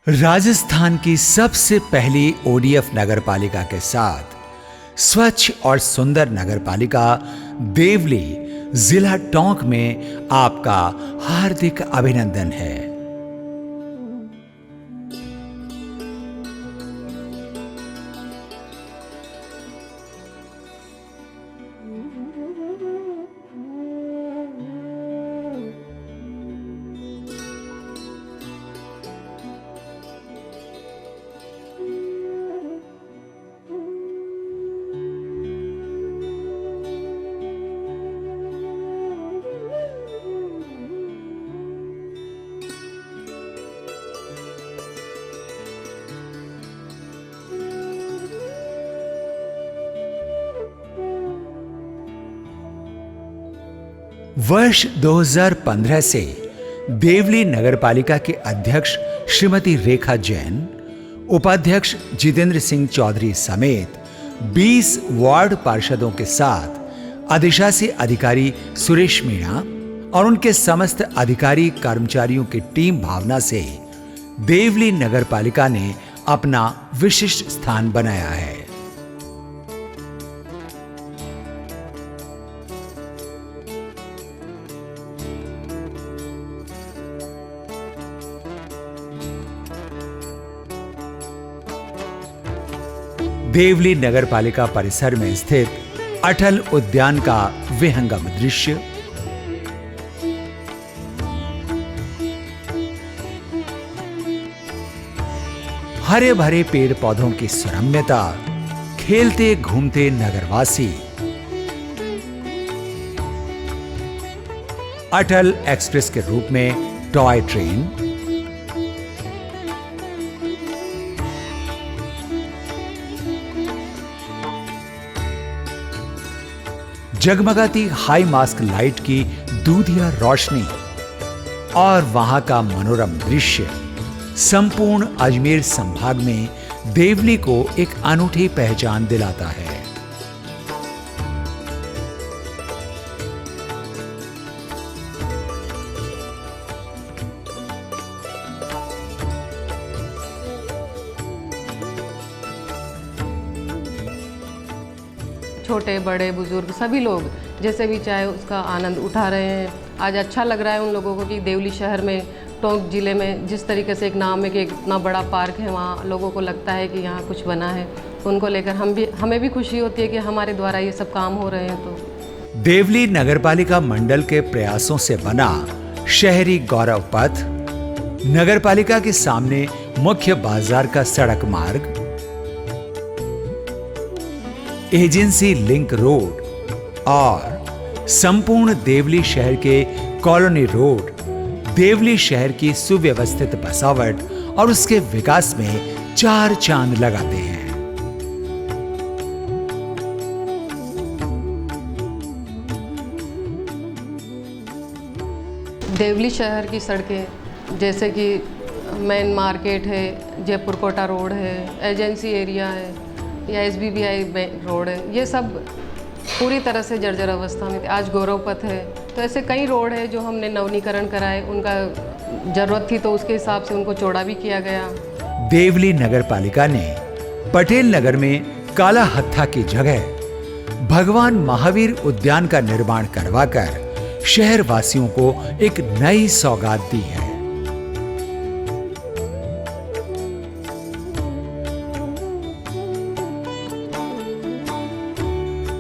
राजस्थान की सबसे पहली ओडीएफ नगरपालिका के साथ स्वच्छ और सुंदर नगरपालिका देवली जिला टोंक में आपका हार्दिक अभिनंदन है। वर्ष 2015 से देवली नगरपालिका के अध्यक्ष श्रीमती रेखा जैन, उपाध्यक्ष जितेंद्र सिंह चौधरी समेत 20 वार्ड पार्षदों के साथ अधिशासी अधिकारी सुरेश मीणा और उनके समस्त अधिकारी कर्मचारियों की टीम भावना से देवली नगरपालिका ने अपना विशिष्ट स्थान बनाया है। देवली नगरपालिका परिसर में स्थित अटल उद्यान का विहंगम दृश्य, हरे भरे पेड़ पौधों की सुरम्यता, खेलते घूमते नगरवासी, अटल एक्सप्रेस के रूप में टॉय ट्रेन, जगमगाती हाई मास्क लाइट की दूधिया रोशनी और वहां का मनोरम दृश्य संपूर्ण अजमेर संभाग में देवली को एक अनूठी पहचान दिलाता है। छोटे बड़े बुजुर्ग सभी लोग जैसे भी चाहे उसका आनंद उठा रहे हैं। आज अच्छा लग रहा है उन लोगों को कि देवली शहर में, टोंक जिले में जिस तरीके से एक नाम है कि एक इतना बड़ा पार्क है, वहाँ लोगों को लगता है कि यहाँ कुछ बना है। उनको लेकर हमें भी खुशी होती है कि हमारे द्वारा ये सब काम हो रहे हैं। तो देवली नगरपालिका मंडल के प्रयासों से बना शहरी गौरव पथ, नगरपालिका के सामने मुख्य बाजार का सड़क मार्ग, एजेंसी लिंक रोड और संपूर्ण देवली शहर के कॉलोनी रोड देवली शहर की सुव्यवस्थित बसावट और उसके विकास में चार चांद लगाते हैं। देवली शहर की सड़कें जैसे कि मेन मार्केट है, जयपुर कोटा रोड है, एजेंसी एरिया है या SBBI रोड है, ये सब पूरी तरह से जर्जर अवस्था में थे। आज गौरव पथ है, तो ऐसे कई रोड है जो हमने नवीनीकरण कराए। उनका जरूरत थी तो उसके हिसाब से उनको चौड़ा भी किया गया। देवली नगरपालिका ने पटेल नगर में काला हत्था की जगह भगवान महावीर उद्यान का निर्माण करवाकर शहर वासियों को एक नई सौगात दी है।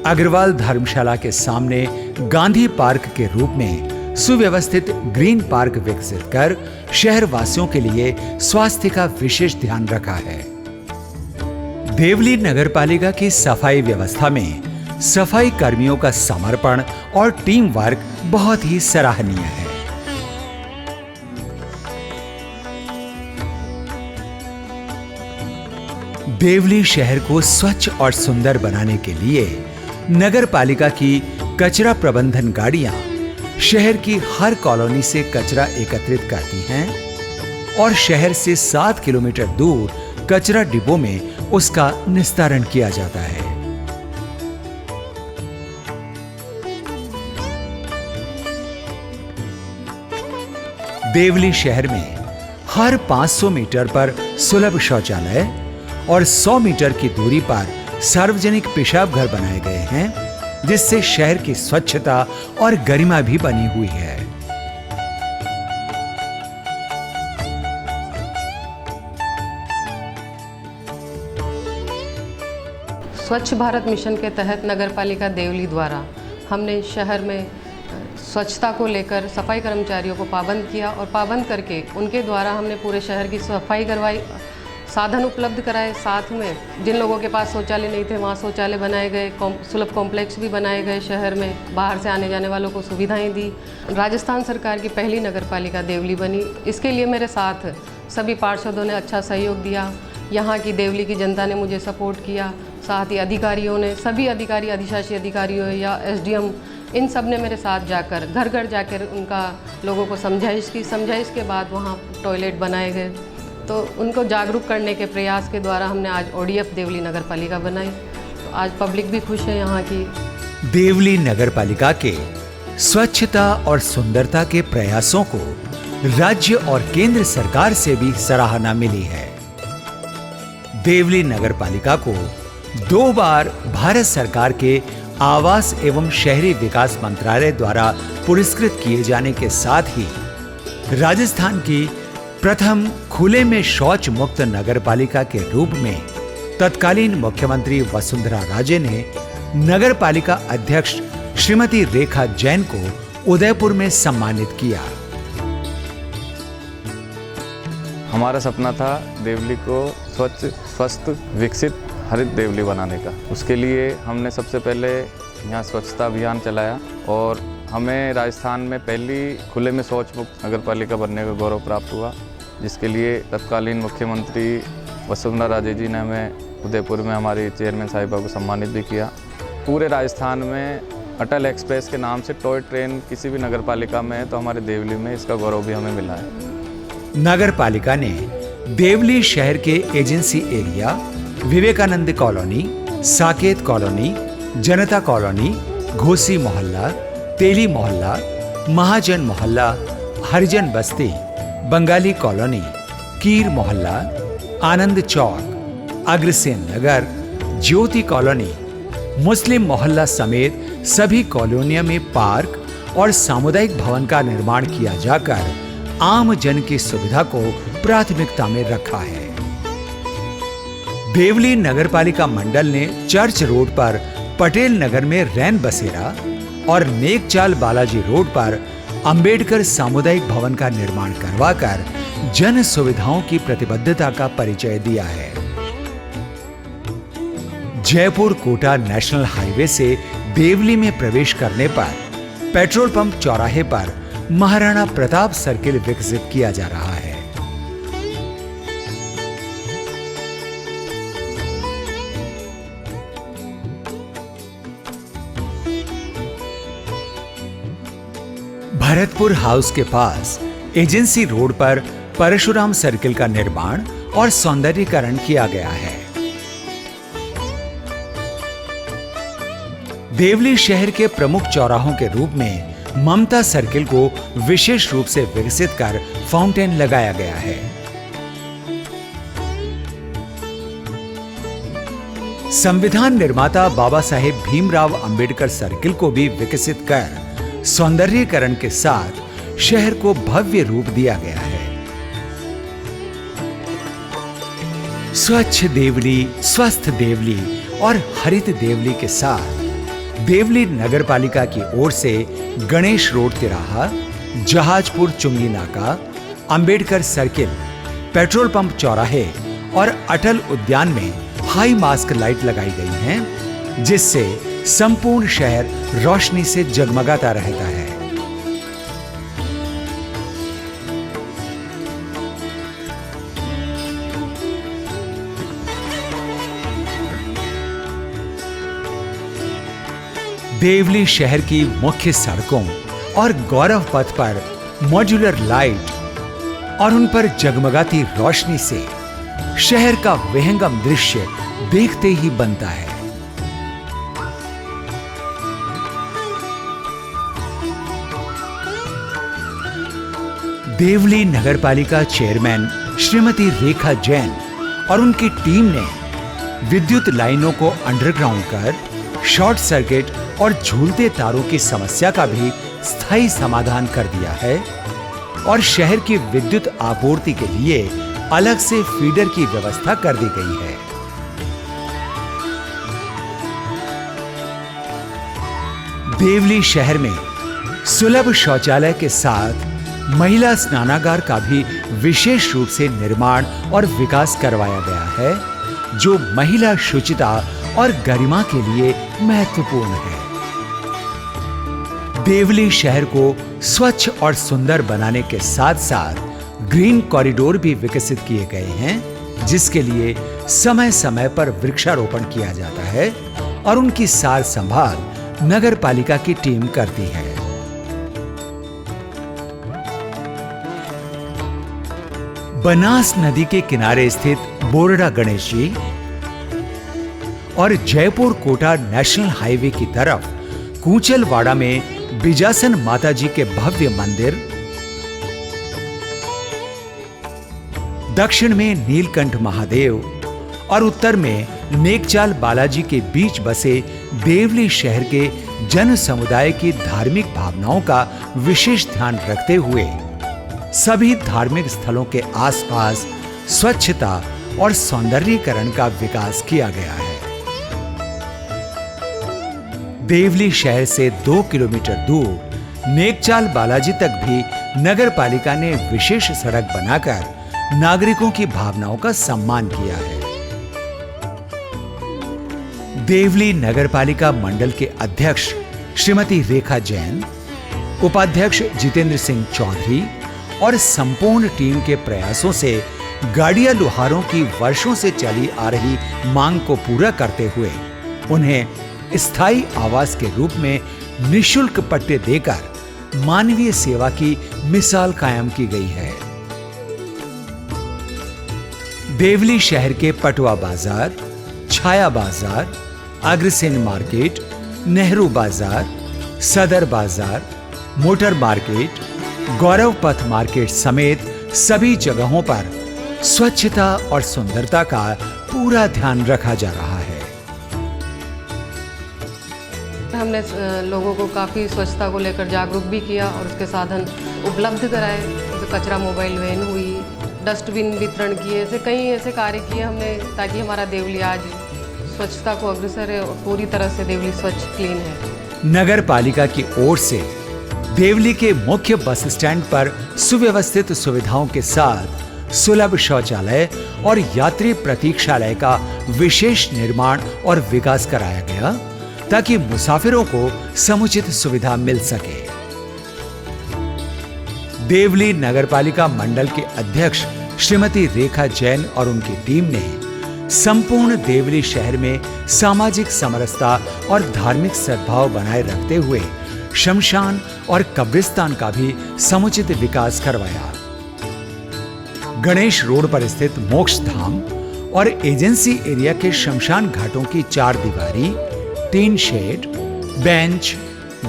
अग्रवाल धर्मशाला के सामने गांधी पार्क के रूप में सुव्यवस्थित ग्रीन पार्क विकसित कर शहर वासियों के लिए स्वास्थ्य का विशेष ध्यान रखा है। देवली नगरपालिका की सफाई व्यवस्था में सफाई कर्मियों का समर्पण और टीम वर्क बहुत ही सराहनीय है। देवली शहर को स्वच्छ और सुंदर बनाने के लिए नगर पालिका की कचरा प्रबंधन गाड़ियां शहर की हर कॉलोनी से कचरा एकत्रित करती हैं और शहर से 7 किलोमीटर दूर कचरा डिब्बों में उसका निस्तारण किया जाता है। देवली शहर में हर 500 मीटर पर सुलभ शौचालय और 100 मीटर की दूरी पर सार्वजनिक पेशाब घर बनाए गए हैं, जिससे शहर की स्वच्छता और गरिमा भी बनी हुई है। स्वच्छ भारत मिशन के तहत नगरपालिका देवली द्वारा हमने शहर में स्वच्छता को लेकर सफाई कर्मचारियों को पाबंद किया और पाबंद करके उनके द्वारा हमने पूरे शहर की सफाई करवाई, साधन उपलब्ध कराए। साथ में जिन लोगों के पास शौचालय नहीं थे वहाँ शौचालय बनाए गए, सुलभ कॉम्प्लेक्स भी बनाए गए, शहर में बाहर से आने जाने वालों को सुविधाएं दी। राजस्थान सरकार की पहली नगरपालिका देवली बनी। इसके लिए मेरे साथ सभी पार्षदों ने अच्छा सहयोग दिया। यहाँ की देवली की जनता ने मुझे सपोर्ट किया, साथ ही अधिकारियों ने, सभी अधिकारी, अधिशासी अधिकारियों या एसडीएम, इन सब ने मेरे साथ जाकर घर घर जाकर उनका लोगों को समझाइश की। समझाइश के बाद वहाँ टॉयलेट बनाए गए। तो उनको जागरूक करने के प्रयास के द्वारा हमने आज ओडीएफ देवली नगरपालिका बनाई। तो आज पब्लिक भी खुश है यहाँ की। देवली नगरपालिका के स्वच्छता और सुंदरता के प्रयासों को राज्य और केंद्र सरकार से भी सराहना मिली है। देवली नगरपालिका को 2 बार भारत सरकार के आवास एवं शहरी विकास मंत्रालय द्वारा पुरस्कृत किए जाने के साथ ही राजस्थान की प्रथम खुले में शौच मुक्त नगरपालिका के रूप में तत्कालीन मुख्यमंत्री वसुंधरा राजे ने नगरपालिका अध्यक्ष श्रीमती रेखा जैन को उदयपुर में सम्मानित किया। हमारा सपना था देवली को स्वच्छ, स्वस्थ, विकसित, हरित देवली बनाने का। उसके लिए हमने सबसे पहले यहाँ स्वच्छता अभियान चलाया और हमें राजस्थान में पहली खुले में शौच मुक्त नगरपालिका बनने का गौरव प्राप्त हुआ, जिसके लिए तत्कालीन मुख्यमंत्री वसुंधरा राजे जी ने हमें उदयपुर में हमारी चेयरमैन साहिबा को सम्मानित भी किया। पूरे राजस्थान में अटल एक्सप्रेस के नाम से टॉय ट्रेन किसी भी नगरपालिका में है तो हमारे देवली में इसका गौरव भी हमें मिला है। नगरपालिका ने देवली शहर के agency area, Vivekanand colony, Saket colony, Janata colony, Ghosi मोहल्ला, तेली मोहल्ला, महाजन मोहल्ला, हरिजन बस्ती, बंगाली कॉलोनी, कीर मोहल्ला, आनंद चौक, अग्रसेन नगर, ज्योति कॉलोनी, मुस्लिम मोहल्ला समेत सभी कॉलोनियों में पार्क और सामुदायिक भवन का निर्माण किया जाकर आम जन की सुविधा को प्राथमिकता में रखा है। देवली नगरपालिका मंडल ने चर्च रोड पर पटेल नगर में रैन बसेरा और नेकचाल बालाजी रोड पर अंबेडकर सामुदायिक भवन का निर्माण करवाकर जन सुविधाओं की प्रतिबद्धता का परिचय दिया है। जयपुर कोटा नेशनल हाईवे से देवली में प्रवेश करने पर पेट्रोल पंप चौराहे पर महाराणा प्रताप सर्किल विकसित किया जा रहा है। भरतपुर हाउस के पास एजेंसी रोड पर परशुराम सर्किल का निर्माण और सौंदर्यीकरण किया गया है। देवली शहर के प्रमुख चौराहों के रूप में ममता सर्किल को विशेष रूप से विकसित कर फाउंटेन लगाया गया है। संविधान निर्माता बाबा साहेब भीमराव अंबेडकर सर्किल को भी विकसित कर सौंदर्यीकरण के साथ शहर को भव्य रूप दिया गया है। स्वच्छ देवली, स्वस्थ देवली और हरित देवली के साथ देवली नगरपालिका की ओर से गणेश रोड तिराहा, जहाजपुर चुंगी नाका, अंबेडकर सर्किल, पेट्रोल पंप चौराहे और अटल उद्यान में हाई मास्क लाइट लगाई गई हैं, जिससे संपूर्ण शहर रोशनी से जगमगाता रहता है। देवली शहर की मुख्य सड़कों और गौरव पथ पर मॉड्यूलर लाइट और उन पर जगमगाती रोशनी से शहर का विहंगम दृश्य देखते ही बनता है। देवली नगरपालिका चेयरमैन श्रीमती रेखा जैन और उनकी टीम ने विद्युत लाइनों को अंडरग्राउंड कर शॉर्ट सर्किट और झूलते तारों की समस्या का भी स्थायी समाधान कर दिया है और शहर की विद्युत आपूर्ति के लिए अलग से फीडर की व्यवस्था कर दी गई है। देवली शहर में सुलभ शौचालय के साथ महिला स्नानागार का भी विशेष रूप से निर्माण और विकास करवाया गया है, जो महिला शुचिता और गरिमा के लिए महत्वपूर्ण है। देवली शहर को स्वच्छ और सुंदर बनाने के साथ साथ ग्रीन कॉरिडोर भी विकसित किए गए हैं, जिसके लिए समय समय पर वृक्षारोपण किया जाता है और उनकी सार संभाल नगर पालिका की टीम करती है। बनास नदी के किनारे स्थित बोरडा गणेश जी और जयपुर कोटा नेशनल हाईवे की तरफ कूचलवाड़ा में बिजासन माता जी के भव्य मंदिर, दक्षिण में नीलकंठ महादेव और उत्तर में नेकचाल बालाजी के बीच बसे देवली शहर के जन समुदाय की धार्मिक भावनाओं का विशेष ध्यान रखते हुए सभी धार्मिक स्थलों के आसपास स्वच्छता और सौंदर्यीकरण का विकास किया गया है। देवली शहर से 2 किलोमीटर दूर नेकचाल बालाजी तक भी नगर पालिका ने विशेष सड़क बनाकर नागरिकों की भावनाओं का सम्मान किया है। देवली नगर पालिका मंडल के अध्यक्ष श्रीमती रेखा जैन, उपाध्यक्ष जितेंद्र सिंह चौधरी और संपूर्ण टीम के प्रयासों से गाड़िया लुहारों की वर्षों से चली आ रही मांग को पूरा करते हुए उन्हें स्थायी आवास के रूप में निःशुल्क पट्टे देकर मानवीय सेवा की मिसाल कायम की गई है। देवली शहर के पटवा बाजार, छाया बाजार, अग्रसेन मार्केट, नेहरू बाजार, सदर बाजार, मोटर मार्केट, गौरव पथ मार्केट समेत सभी जगहों पर स्वच्छता और सुंदरता का पूरा ध्यान रखा जा रहा है। हमने लोगों को काफ़ी स्वच्छता को लेकर जागरूक भी किया और उसके साधन उपलब्ध कराए, जैसे कचरा मोबाइल वैन हुई, डस्टबिन वितरण किए, ऐसे कई ऐसे कार्य किए हमने ताकि हमारा देवली आज स्वच्छता को अग्रसर है और पूरी तरह से देवली स्वच्छ क्लीन है। नगर पालिका की ओर से देवली के मुख्य बस स्टैंड पर सुव्यवस्थित सुविधाओं के साथ सुलभ शौचालय और यात्री प्रतीक्षालय का विशेष निर्माण और विकास कराया गया ताकि मुसाफिरों को समुचित सुविधा मिल सके। देवली नगरपालिका मंडल के अध्यक्ष श्रीमती रेखा जैन और उनकी टीम ने संपूर्ण देवली शहर में सामाजिक समरसता और धार्मिक सद्भाव बनाए रखते हुए शमशान और कब्रिस्तान का भी समुचित विकास करवाया। गणेश रोड पर स्थित मोक्ष धाम और एजेंसी एरिया के शमशान घाटों की 4 दीवारी, 3 शेड, बेंच,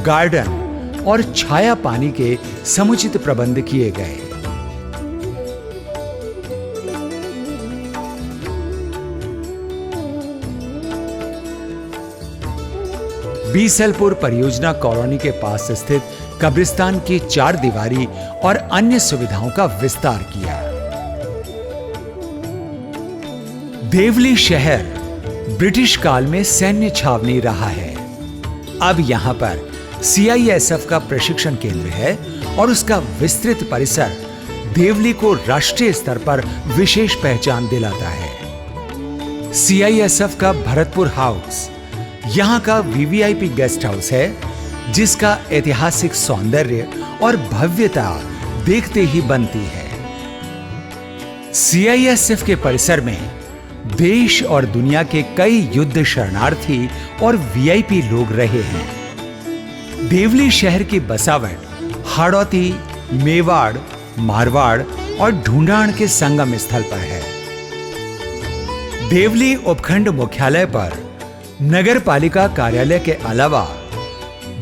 गार्डन और छाया पानी के समुचित प्रबंध किए गए। बीसलपुर परियोजना कॉलोनी के पास स्थित कब्रिस्तान की 4 दीवारी और अन्य सुविधाओं का विस्तार किया। देवली शहर ब्रिटिश काल में सैन्य छावनी रहा है। अब यहां पर CISF का प्रशिक्षण केंद्र है और उसका विस्तृत परिसर देवली को राष्ट्रीय स्तर पर विशेष पहचान दिलाता है। CISF का भरतपुर हाउस यहां का VVIP गेस्ट हाउस है, जिसका ऐतिहासिक सौंदर्य और भव्यता देखते ही बनती है। CISF के परिसर में देश और दुनिया के कई युद्ध शरणार्थी और VIP लोग रहे हैं। देवली शहर की बसावट हाड़ौती, मेवाड़, मारवाड़ और ढूंढान के संगम स्थल पर है। देवली उपखंड मुख्यालय पर नगर पालिका कार्यालय के अलावा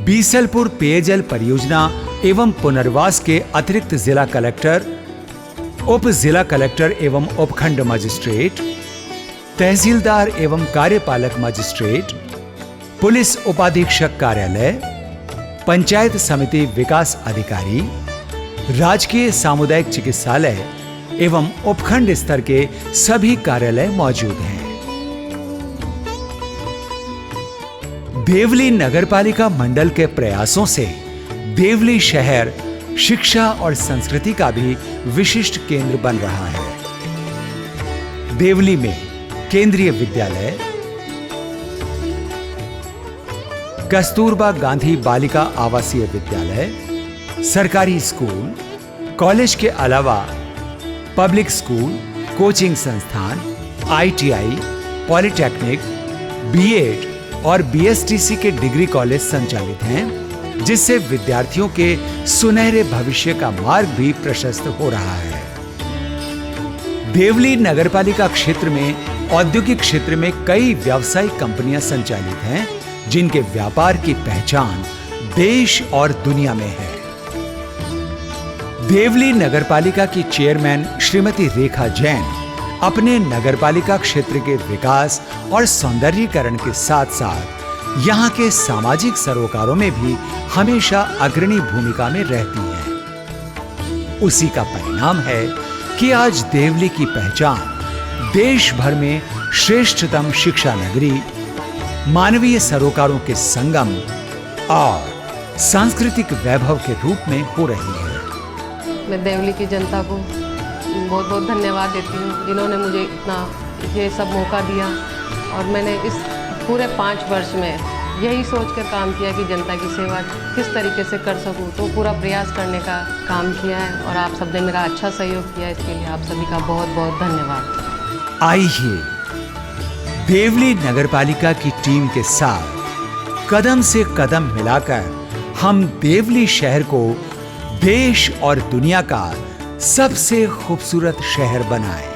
बीसलपुर पेयजल परियोजना एवं पुनर्वास के अतिरिक्त जिला कलेक्टर, उप जिला कलेक्टर एवं उपखंड मजिस्ट्रेट, तहसीलदार एवं कार्यपालक मजिस्ट्रेट, पुलिस उपाधीक्षक कार्यालय, पंचायत समिति विकास अधिकारी, राजकीय सामुदायिक चिकित्सालय एवं उपखंड स्तर के सभी कार्यालय मौजूद हैं। देवली नगरपालिका मंडल के प्रयासों से देवली शहर शिक्षा और संस्कृति का भी विशिष्ट केंद्र बन रहा है। देवली में केंद्रीय विद्यालय, कस्तूरबा गांधी बालिका आवासीय विद्यालय, सरकारी स्कूल, कॉलेज के अलावा पब्लिक स्कूल, कोचिंग संस्थान, ITI, पॉलिटेक्निक, बीएड और BSTC के डिग्री कॉलेज संचालित हैं, जिससे विद्यार्थियों के सुनहरे भविष्य का मार्ग भी प्रशस्त हो रहा है। देवली नगरपालिका क्षेत्र में औद्योगिक क्षेत्र में कई व्यावसायिक कंपनियां संचालित हैं, जिनके व्यापार की पहचान देश और दुनिया में है। देवली नगरपालिका की चेयरमैन श्रीमती रेखा जैन अपने नगरपालिका क्षेत्र के विकास और सौंदर्यीकरण के साथ साथ यहाँ के सामाजिक सरोकारों में भी हमेशा अग्रणी भूमिका में रहती हैं। उसी का परिणाम है कि आज देवली की पहचान देश भर में श्रेष्ठतम शिक्षा नगरी, मानवीय सरोकारों के संगम और सांस्कृतिक वैभव के रूप में हो रही है। मैं देवली की जनता को बहुत बहुत धन्यवाद देती हूँ, जिन्होंने मुझे इतना ये सब मौका दिया। और मैंने इस पूरे 5 वर्ष में यही सोचकर काम किया कि जनता की सेवा किस तरीके से कर सकूँ, तो पूरा प्रयास करने का काम किया है। और आप सबने मेरा अच्छा सहयोग किया, इसके लिए आप सभी का बहुत बहुत धन्यवाद। आइए देवली नगरपालिका की टीम के साथ कदम से कदम मिलाकर हम देवली शहर को देश और दुनिया का सबसे खूबसूरत शहर बनाएं।